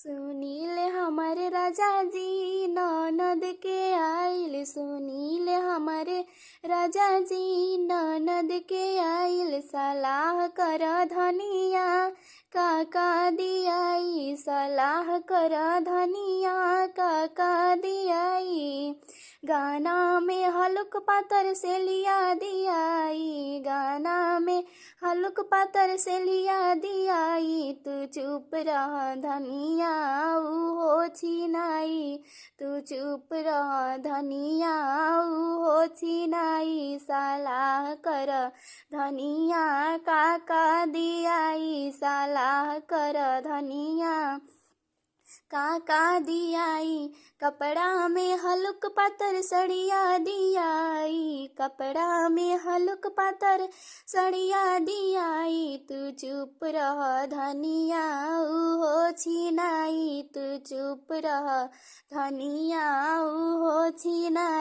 सुनील हमारे राजा जी ननद के आइल। सुनील हमारे राजा जी ननद के आइल। सलाह कर धनिया काका दियाई। सलाह कर धनिया काका दियाई। गाना में हलुक पातर से लिया दियाई। गाना में हलुक पातर से लिया दियाई। तू चुप रह धनिया ऊ हो छिनाई। तू चुप रह धनिया ऊ हो छिनाई। सलाह कर धनिया काका दियाई। सलाह कर धनिया काका दियाई। कपड़ा में हलुक पातर सड़िया दियाई। कपड़ा में हलुक पातर सड़िया दियाई। तू चुप रह धनिया ऊ हो छिनाई। तू चुप रह धनिया ऊ हो छिनाई।